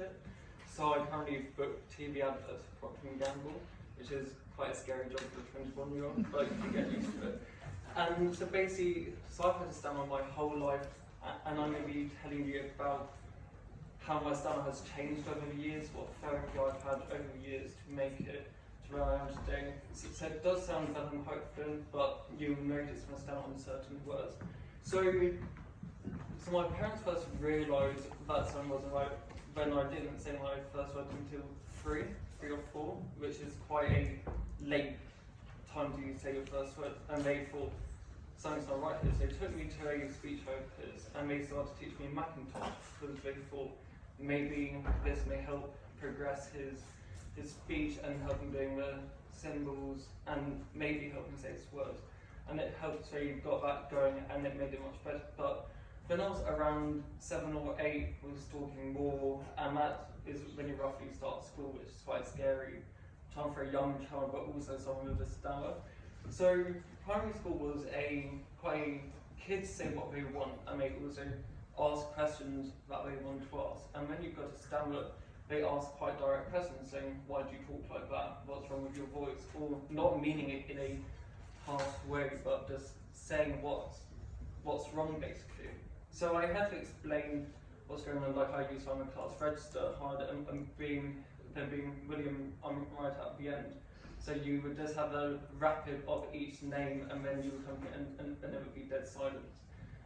sponsorship. So I currently book TV adverts for Procter & Gamble, which is quite a scary job for a 21-year-old, but you can get used to it. And so basically, I've had a stammer my whole life, and I'm going to be telling you about how my stammer has changed over the years, what therapy I've had over the years to make it to where I am today. So it does sound that I'm hopeful, but you'll notice when I stammer on certain words. So my parents first realised that something wasn't right when I didn't say my first word until three or four, which is quite a late time to say your first word, and they thought something's not right here. So they took me to a speech therapist and they started to teach me Macintosh because they thought maybe this may help progress his speech and help him doing the symbols and maybe help him say his words. And it helped, so you got that going and it made it much better. But when I was around 7 or 8, we was talking more, and that is when you roughly start school, which is quite scary time for a young child, but also someone with a stammer. So primary school was quite kids say what they want, and they also ask questions that they want to ask. And when you've got a stammer, they ask quite direct questions, saying, why do you talk like that? What's wrong with your voice? Or not meaning it in a harsh way, but just saying what's wrong, basically. So I had to explain what's going on, like I used on the class register hard and being William right at the end. So you would just have a rapid of each name, and then you would come and there would be dead silence.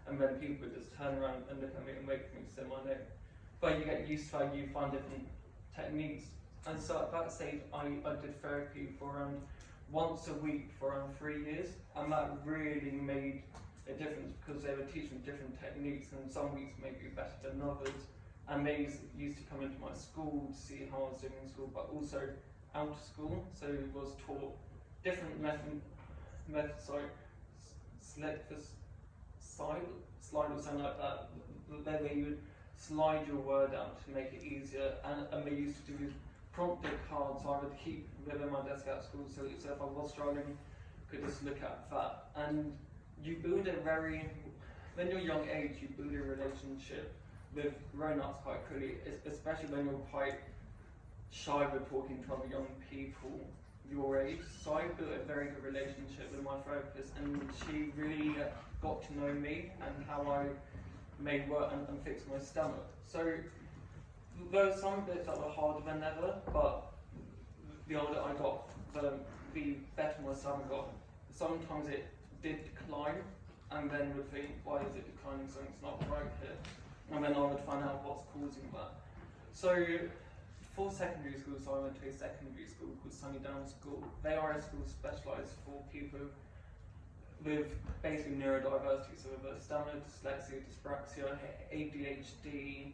And then people would just turn around and look at me and wait for me to say my name. But you get used to how you find different techniques. And so at that stage, I did therapy for around once a week for around 3 years, and that really made a difference because they were teaching different techniques, and some weeks may be better than others. And they used to come into my school to see how I was doing in school, but also out of school. So it was taught different methods like slide or something like that. Then they would slide your word out to make it easier, and they used to do prompted cards, so I would keep them in my desk at school, so if I was struggling, I could just look at that. And you build when you're young age, you build a relationship with grown-ups quite quickly, especially when you're quite shy with talking to other young people your age. So I built a very good relationship with my therapist, and she really got to know me and how I made work and fix my stomach. So there were some bits that were harder than ever, but the older I got, the better my stomach got. Sometimes it did decline, and then would think, why is it declining? Something's not right here. And then I would find out what's causing that. So for secondary school, so I went to a secondary school called Sunny Downs School. They are a school specialised for people with basically neurodiversity, so with stammer, dyslexia, dyspraxia, ADHD,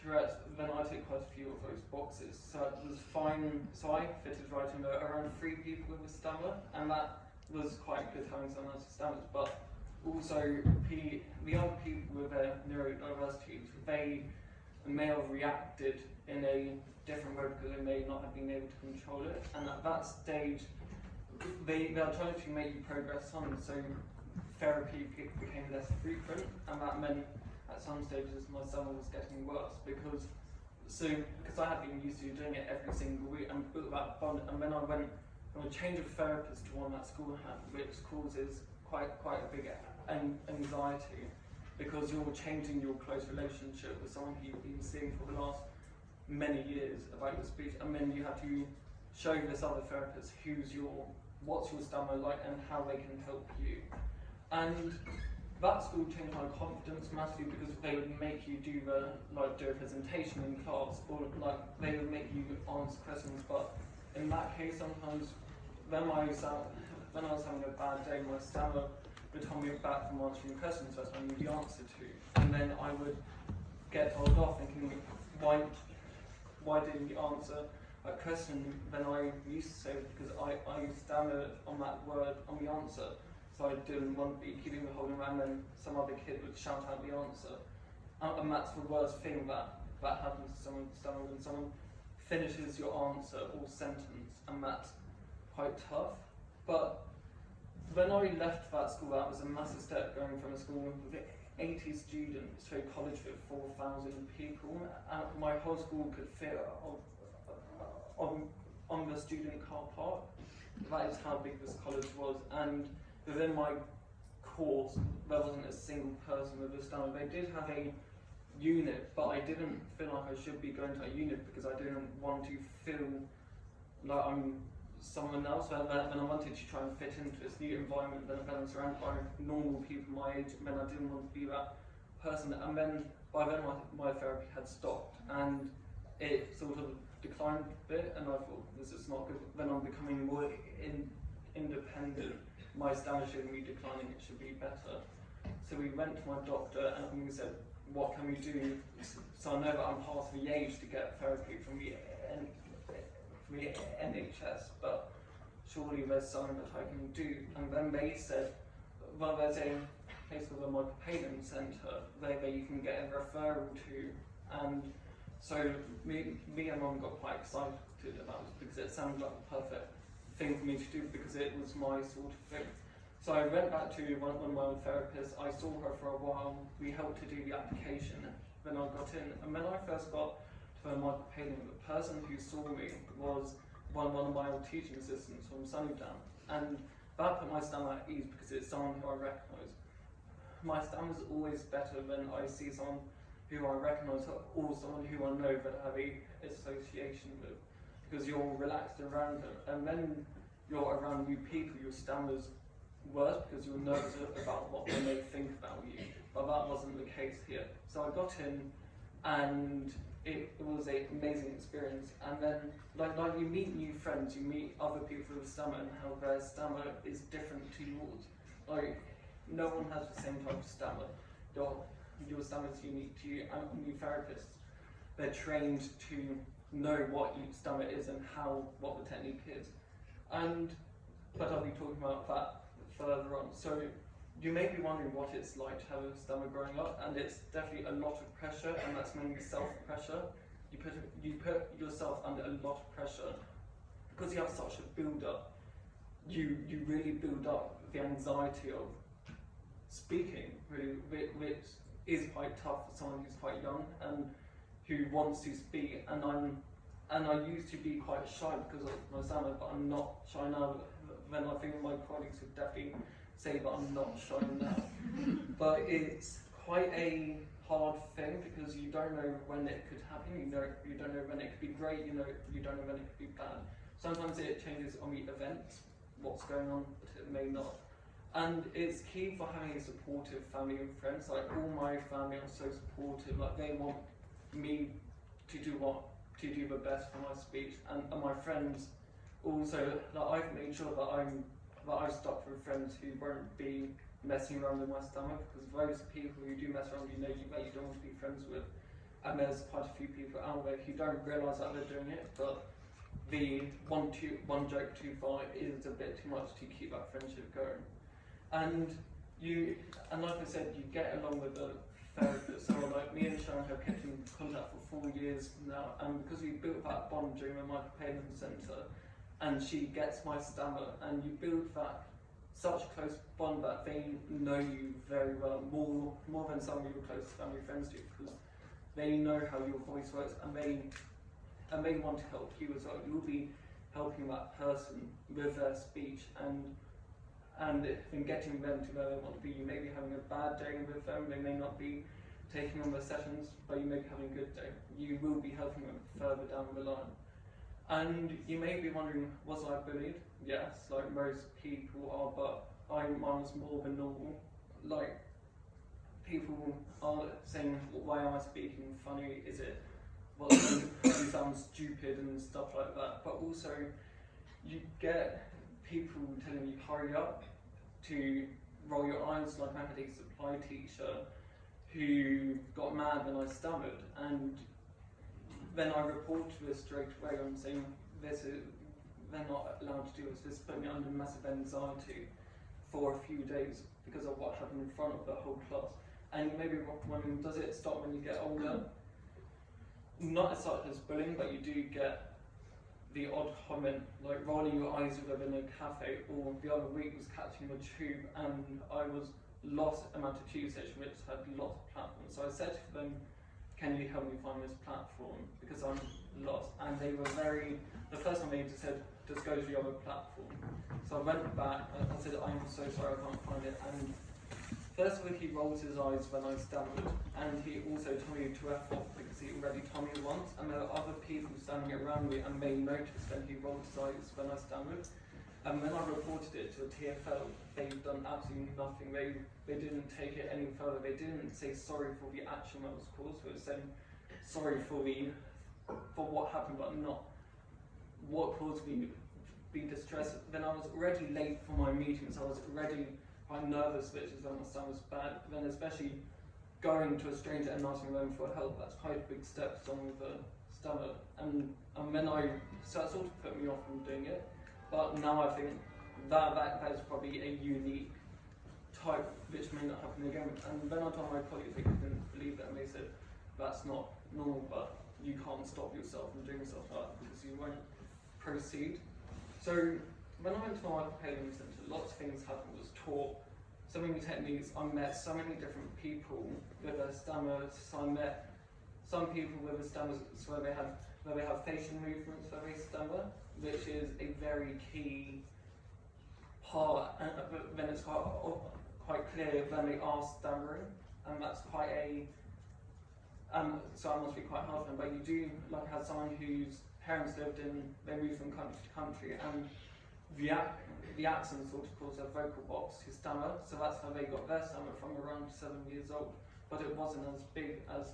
Tourette's. Then I took quite a few of those boxes, so it was fine. So I fitted right in there, around 3 people with a stammer, and that was quite good having someone else's stammers. But also the other people with their neurodiversities, they may have reacted in a different way because they may not have been able to control it, and at that stage they are trying to make you progress on, so therapy became less frequent, and that meant at some stages my stomach was getting worse because I had been used to doing it every single week and built that bond. And then I went on a change of therapist to one that school had, which causes quite a big anxiety because you're changing your close relationship with someone who you've been seeing for the last many years about your speech, and then you have to show this other therapist what's your stammer like and how they can help you. And that school changed my confidence massively because they would make you do a presentation in class, or they would make you answer questions. But in that case, sometimes when I was having a bad day, my stammer would hold me back from answering questions that I knew the answer to, and then I would get told off thinking, why didn't you answer a question when I used to say it, because I stammered on that word on the answer. So I didn't want to be keeping the holding around, and some other kid would shout out the answer. And that's the worst thing that happens to someone with stammer, when someone finishes your answer or sentence, and that's quite tough. But when I left that school, that was a massive step, going from a school with 80 students to a college with 4,000 people, and my whole school could fit on the student car park. That is how big this college was, and within my course there wasn't a single person with a stammer. They did have a unit, but I didn't feel like I should be going to a unit because I didn't want to feel like I'm someone else. When I wanted to try and fit into this new environment, then I'm surrounded by normal people my age, and then I didn't want to be that person. And then by then my therapy had stopped, and it sort of declined a bit, and I thought, this is not good. Then I'm becoming more independent. My stammer shouldn't be declining, it should be better. So we went to my doctor and we said, what can we do so I know that I'm past the age to get therapy from the NHS, but surely there's something that I can do. And then they said, well, there's a place called the Micropayment Centre where you can get a referral to. And so me and Mum got quite excited about it because it sounded like the perfect thing for me to do because it was my sort of thing. So I went back to one of my old therapists. I saw her for a while. We helped to do the application. Then I got in, and when I first got to the micropayment, the person who saw me was one of my old teaching assistants from Sunnydown, and that put my stammer at ease because it's someone who I recognise. My stammer is always better when I see someone who I recognise or someone who I know that I have a association with, because you're relaxed around them, and when you're around new people, your stammer's worse because you're nervous about what they may think about you, but that wasn't the case here. So I got in, and it was an amazing experience. And then, like you meet new friends, you meet other people with stammer and how their stammer is different to yours. Like, no one has the same type of stammer. Your stammer is unique to you, and new therapists, they're trained to know what each stammer is and what the technique is. But I'll be talking about that further on. So you may be wondering what it's like to have a stammer growing up, and it's definitely a lot of pressure, and that's mainly self-pressure. You put yourself under a lot of pressure because you have such a build-up. You really build up the anxiety of speaking, really, which is quite tough for someone who's quite young and who wants to speak. And I used to be quite shy because of my stammer, but I'm not shy now. Then I think my colleagues would definitely say that I'm not shy now. But it's quite a hard thing because you don't know when it could happen. You don't know when it could be great. You don't know when it could be bad. Sometimes it changes on the events, what's going on, but it may not. And it's key for having a supportive family and friends. Like, all my family are so supportive. Like, they want me to do the best for my speech, and my friends also. Like, I've made sure that I've stuck with friends who won't be messing around with my stomach, because those people who do mess around, you don't want to be friends with. And there's quite a few people out there who don't realise that they're doing it, but the one joke too far is a bit too much to keep that friendship going. And like I said, you get along with the therapist. So like, me and Sharon have kept in contact for 4 years now, and because we built that bond during the Micropayment Centre, and she gets my stammer, and you build that such a close bond that they know you very well, more than some of your close family friends do, because they know how your voice works, and they want to help you as well. You'll be helping that person with their speech and in getting them to where they want to be. You may be having a bad day with them, they may not be taking on their sessions, but you may be having a good day. You will be helping them further down the line. And you may be wondering, was I bullied? Yes, like most people are, but mine was more than normal. Like, people are saying, why am I speaking funny? Is it, well, you sound stupid and stuff like that. But also, you get people telling you hurry up, to roll your eyes. Like, I had a supply teacher who got mad when I stammered, and then I reported to her straight away. I'm saying, they're not allowed to do this put me under massive anxiety for a few days because of what happened in front of the whole class. And you may be wondering, does it stop when you get older? Not as such as bullying, but you do get the odd comment, like rolling your eyes within a cafe, or the other week was catching a tube and I was lost amount of usage, which had lots of platforms. So I said to them, can you help me find this platform, because I'm lost? And they were the first one they just said, just go to the other platform. So I went back, I said, I'm so sorry, I can't find it. And first of all, he rolled his eyes when I stammered, and he also told me to F off because he already told me once, and there were other people standing around me and they noticed when he rolled his eyes when I stammered. And when I reported it to a TFL, they've done absolutely nothing. They didn't take it any further. They didn't say sorry for the action that was caused. They were saying sorry for what happened, but not what caused me be distressed. Then I was already late for my meetings. I was already quite nervous, which is when my stomach was bad. Then especially going to a stranger and asking them for help, that's quite a big step for someone with a stomach. And when so that sort of put me off from doing it. But now I think that is probably a unique type which may not happen again. And when I told my colleagues, they couldn't believe it, and they said, that's not normal, but you can't stop yourself from doing stuff like that because you won't proceed. So when I went to my occupational centre, lots of things happened. I was taught so many techniques. I met so many different people with a stammer. So I met some people with a stammer where they have facial movements where they stammer, which is a very key part, and then it's quite clear when they are stammering, and that's quite a so that must be quite hard for them. But you do have someone whose parents they moved from country to country, and the accent sort of calls their vocal box to stammer, so that's how they got their stammer from around 7 years old. But it wasn't as big as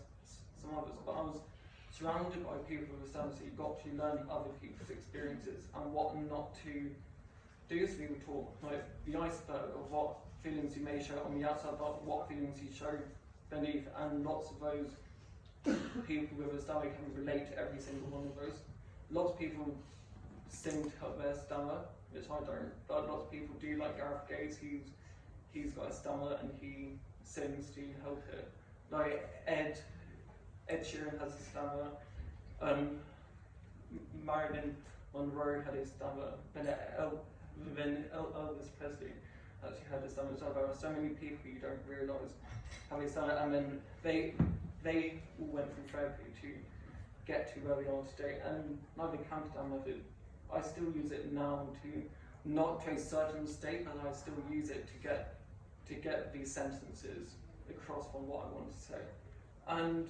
some others. But I was surrounded by people with stammer, so you got to learn other people's experiences and what not to do. So we were taught the iceberg of what feelings you may show on the outside, but what feelings you show beneath, and lots of those people with a stammer can relate to every single one of those. Lots of people sing to help their stammer, which I don't, but lots of people do, like Gareth Gaze, he's got a stammer and he sings to help it. Like Ed Sheeran has a stammer, Marilyn Monroe had a stammer, then Elvis Presley actually had a stammer. So there are so many people you don't realise have a stammer, and then they all went through therapy to get to where we are today. And the countdown method, I still use it now to not to a certain state, but I still use it to get these sentences across from what I want to say. And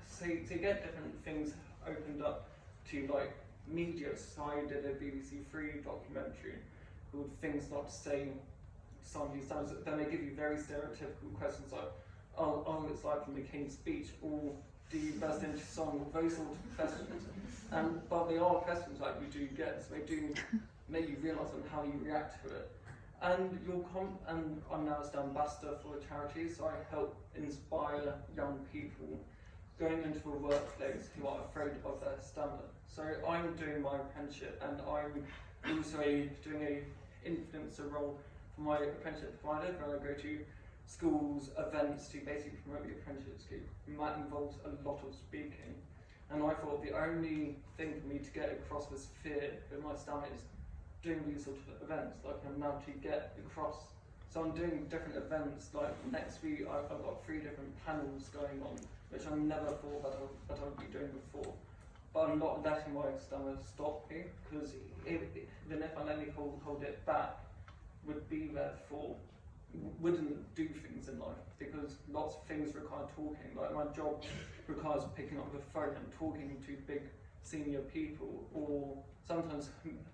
so to get different things opened up to media. So I did a BBC Three documentary called Things Not to Say Something. Then they give you very stereotypical questions like, oh, it's like from the King's Speech, or do you burst into song, or those sort of questions. But they are questions you do get, so they do make you realise on how you react to it. And I'm now an ambassador for a charity, so I help inspire young people going into a workplace who are afraid of their stammer. So I'm doing my apprenticeship, and I'm also doing an influencer role for my apprenticeship provider, where I go to schools, events to basically promote the apprenticeship scheme. And that involves a lot of speaking. And I thought the only thing for me to get across this fear with my stammer is doing these sort of events, I'm now to get across. So I'm doing different events, next week I've got 3 different panels going on, which I never thought that I would be doing before. But I'm not letting my stammer stop me, because then if I let me hold it back, would be therefore wouldn't do things in life, because lots of things require talking. My job requires picking up the phone and talking to big senior people, or sometimes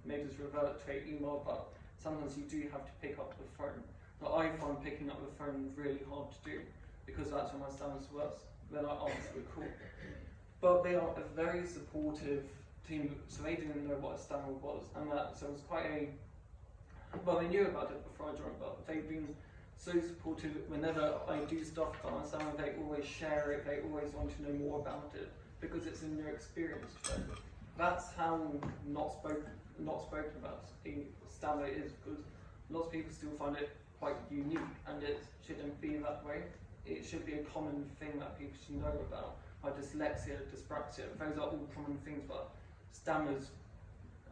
may just revert to an email, but sometimes you do have to pick up the phone. But I find picking up the phone really hard to do, because that's when my stammer's worse. Then I answer the call. But they are a very supportive team, so they didn't know what a stammer was, and so it was quite they knew about it before I joined, but they've been so supportive. Whenever I do stuff about my stammer, they always share it, they always want to know more about it, because it's in their experience. That's how not spoken about the stammer is, because lots of people still find it quite unique, and it shouldn't be that way. It should be a common thing that people should know about. Dyslexia, dyspraxia, those are all common things, but stammers,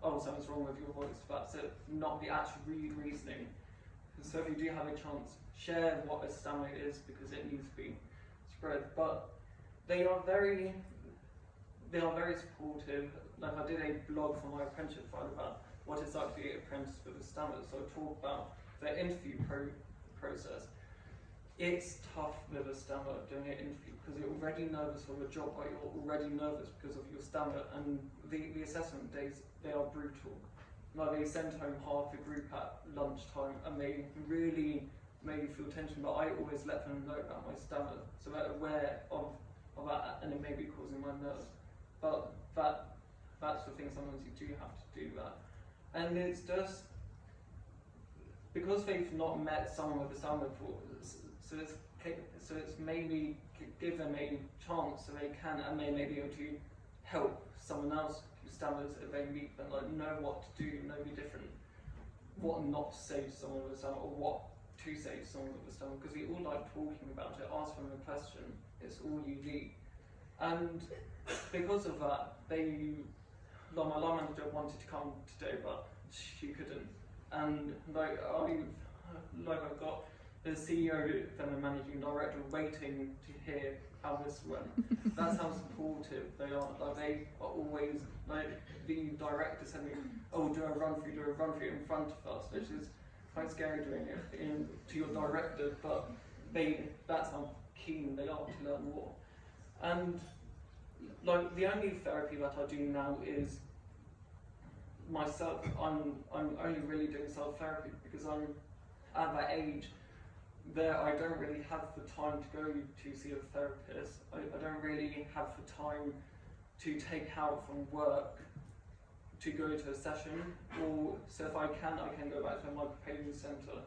something's wrong with your voice, that's it, not the actual reasoning. So if you do have a chance share what a stammer is because it needs to be spread. But they are very supportive. Like I did a blog for my apprenticeship file about what it's like to be an apprentice with a stammer. So I talk about the interview process. It's tough with a stammer doing an interview because you're already nervous for the job, but you're already nervous because of your stammer, and the assessment days, they are brutal. Like they send home half the group at lunchtime and they really make you feel tension, but I always let them know about my stammer so they're aware of that, and it may be causing my nerves. But that's the thing, sometimes you do have to do that. And it's just because they've not met someone with a stammer before, so it's maybe give them a chance so they can, and they may be able to help someone else who stammers if they meet them, like know what to do, know the different, what not to say to someone with a stammer, or what to say to someone with a stammer, because we all like talking about it, ask them a question, it's all you need. And because of that, like my line manager wanted to come today, but she couldn't. And like I've got the CEO and the managing director waiting to hear how this went. That's how supportive they are. Like they are always, like the director said to me, "Oh, do a run through in front of us," which is quite scary doing it to your director, but that's how keen they are to learn more. And like the only therapy that I do now is myself. I'm only really doing self-therapy because I'm at that age that I don't really have the time to go to see a therapist. I don't really have the time to take out from work to go to a session, or so if I can go back to my behaviour centre.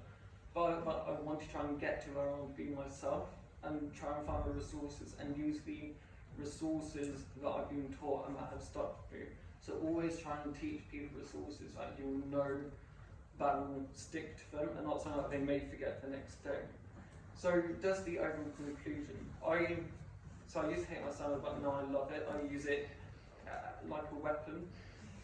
But I want to try and get to where I want to be myself and try and find the resources and use the resources that I've been taught and that have stuck with me. So always try and teach people resources that you'll know that will stick to them and not something that they may forget the next day. So just the overall conclusion. I used to hate my stammer, but now I love it. I use it like a weapon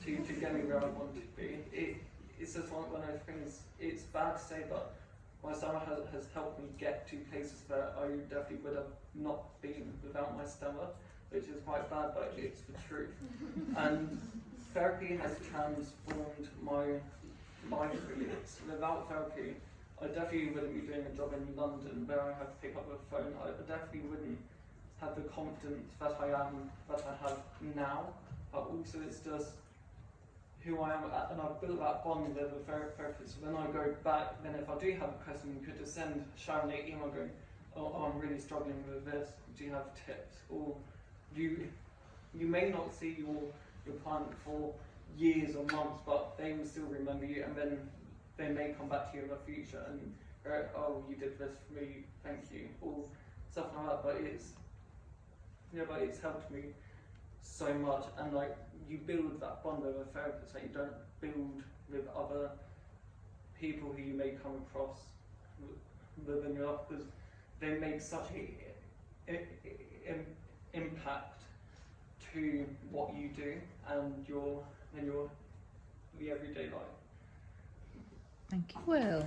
to get me where I want to be. It's just one of those things, it's bad to say, but my stammer has helped me get to places that I definitely would have not been without my stammer, which is quite bad, but it's the truth. And therapy has transformed my life really. Without therapy, I definitely wouldn't be doing a job in London where I have to pick up the phone. I definitely wouldn't have the confidence that I have now, but also it's just who I am, and I've built that bond with a therapist. So when I go back, then if I do have a question, you could just send Sharon an email going, "Oh, I'm really struggling with this. Do you have tips?" Or you may not see your client for years or months, but they will still remember you, and then they may come back to you in the future and go, "Oh, you did this for me, thank you," or stuff like that. But it's helped me so much, and like you build that bond with a therapist that you don't build with other people who you may come across within your life, because they make such an impact to what you do and your the everyday life. Thank you. Well.